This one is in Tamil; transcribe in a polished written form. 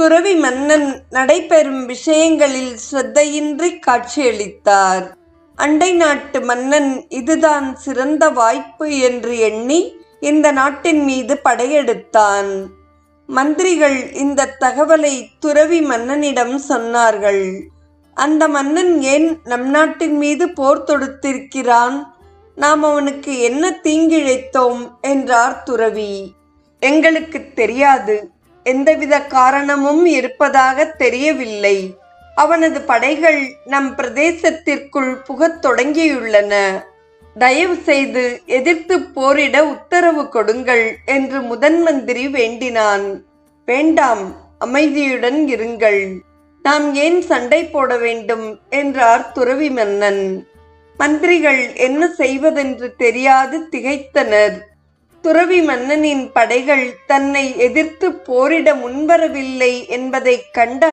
துறவி மன்னன் நடைபெறும் விஷயங்களில் ஸ்ரத்தையின்றி காட்சியளித்தார். அண்டை நாட்டு மன்னன் இதுதான் சிறந்த வாய்ப்பு என்று எண்ணி இந்த நாட்டின் மீது படையெடுத்தான். மந்திரிகள் இந்த தகவலை துறவி மன்னனிடம் சொன்னார்கள். அந்த மன்னன் ஏன் நம் நாட்டின் மீது போர் தொடுத்திருக்கிறான்? நாம் அவனுக்கு என்ன தீங்கிழைத்தோம் என்றார் துறவி. எங்களுக்கு தெரியாது. எந்தவித காரணமும் இருப்பதாக தெரியவில்லை. அவனது படைகள் நம் பிரதேசத்திற்குள் புகத் தொடங்கியுள்ளன. தயவு செய்து எதிர்த்து போரிட உத்தரவு கொடுங்கள் என்று முதன் மந்திரி வேண்டினான். வேண்டாம், அமைதியுடன் இருங்கள். நாம் ஏன் சண்டை போட வேண்டும் என்றார் துறவி மன்னன். மந்திரிகள் என்ன செய்வதென்று தெரியாது திகைத்தனர். துறவி மன்னனின் படைகள் தன்னை எதிர்த்து போரிட முன்வரவில்லை என்பதை கண்ட